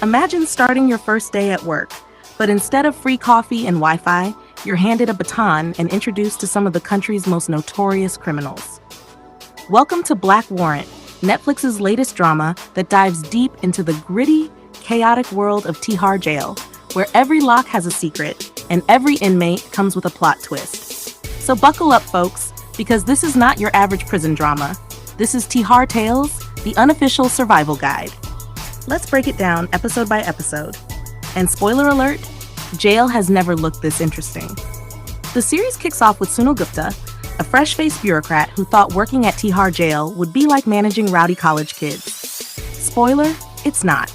Imagine starting your first day at work, but instead of free coffee and Wi-Fi, you're handed a baton and introduced to some of the country's most notorious criminals. Welcome to Black Warrant, Netflix's latest drama that dives deep into the gritty, chaotic world of Tihar Jail, where every lock has a secret and every inmate comes with a plot twist. So buckle up, folks, because this is not your average prison drama. This is Tihar Tales, the unofficial survival guide. Let's break it down episode by episode. And spoiler alert, jail has never looked this interesting. The series kicks off with Sunil Gupta, a fresh-faced bureaucrat who thought working at Tihar Jail would be like managing rowdy college kids. Spoiler, it's not.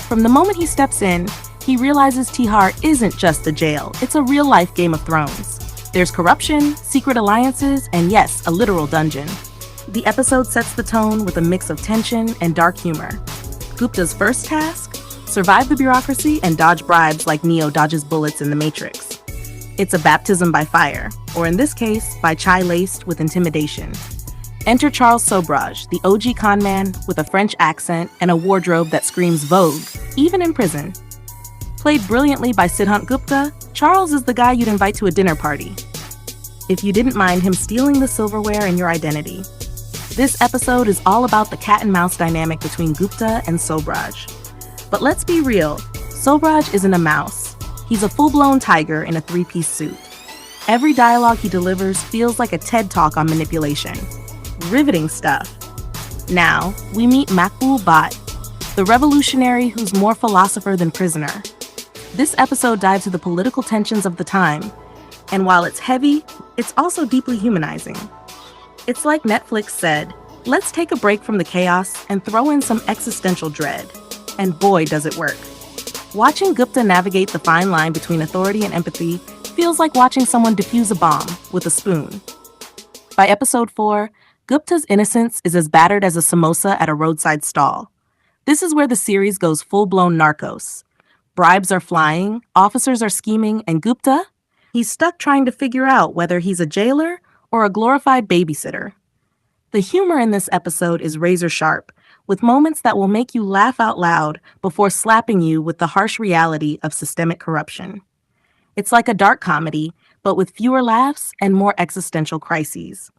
From the moment he steps in, he realizes Tihar isn't just a jail, it's a real-life Game of Thrones. There's corruption, secret alliances, and yes, a literal dungeon. The episode sets the tone with a mix of tension and dark humor. Gupta's first task? Survive the bureaucracy and dodge bribes like Neo dodges bullets in The Matrix. It's a baptism by fire, or in this case, by chai laced with intimidation. Enter Charles Sobhraj, the OG conman with a French accent and a wardrobe that screams Vogue, even in prison. Played brilliantly by Sidhant Gupta, Charles is the guy you'd invite to a dinner party, if you didn't mind him stealing the silverware and your identity. This episode is all about the cat and mouse dynamic between Gupta and Sobhraj. But let's be real, Sobhraj isn't a mouse. He's a full-blown tiger in a three-piece suit. Every dialogue he delivers feels like a TED Talk on manipulation. Riveting stuff. Now, we meet Makbul Bhatt, the revolutionary who's more philosopher than prisoner. This episode dives into the political tensions of the time, and while it's heavy, it's also deeply humanizing. It's like Netflix said, let's take a break from the chaos and throw in some existential dread. And boy, does it work. Watching Gupta navigate the fine line between authority and empathy feels like watching someone defuse a bomb with a spoon. By episode 4, Gupta's innocence is as battered as a samosa at a roadside stall. This is where the series goes full-blown Narcos. Bribes are flying, officers are scheming, and Gupta? He's stuck trying to figure out whether he's a jailer or a glorified babysitter. The humor in this episode is razor sharp, with moments that will make you laugh out loud before slapping you with the harsh reality of systemic corruption. It's like a dark comedy, but with fewer laughs and more existential crises.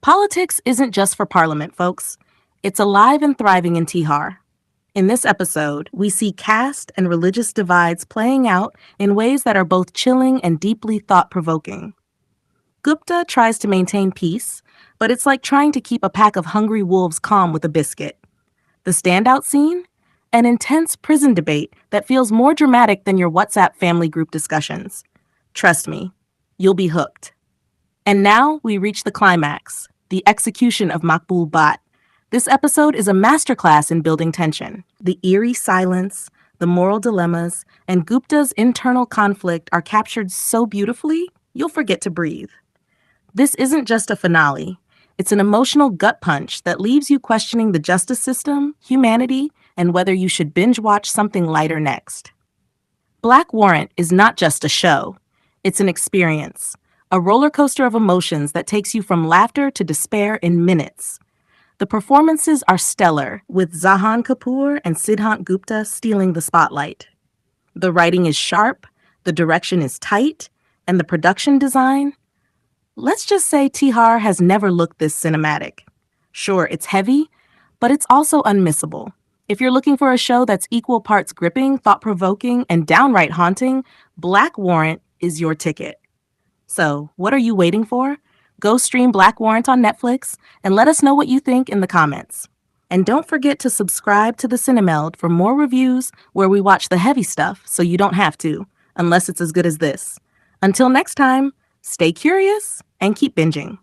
Politics isn't just for Parliament, folks. It's alive and thriving in Tihar. In this episode, we see caste and religious divides playing out in ways that are both chilling and deeply thought-provoking. Gupta tries to maintain peace, but it's like trying to keep a pack of hungry wolves calm with a biscuit. The standout scene? An intense prison debate that feels more dramatic than your WhatsApp family group discussions. Trust me, you'll be hooked. And now we reach the climax, the execution of Makbul Bhatt. This episode is a masterclass in building tension. The eerie silence, the moral dilemmas, and Gupta's internal conflict are captured so beautifully, you'll forget to breathe. This isn't just a finale. It's an emotional gut punch that leaves you questioning the justice system, humanity, and whether you should binge watch something lighter next. Black Warrant is not just a show. It's an experience, a roller coaster of emotions that takes you from laughter to despair in minutes. The performances are stellar, with Zahan Kapoor and Sidhant Gupta stealing the spotlight. The writing is sharp, the direction is tight, and the production design? Let's just say Tihar has never looked this cinematic. Sure, it's heavy, but it's also unmissable. If you're looking for a show that's equal parts gripping, thought-provoking, and downright haunting, Black Warrant is your ticket. So, what are you waiting for? Go stream Black Warrant on Netflix and let us know what you think in the comments. And don't forget to subscribe to the Cinemeld for more reviews where we watch the heavy stuff so you don't have to, unless it's as good as this. Until next time, stay curious and keep binging.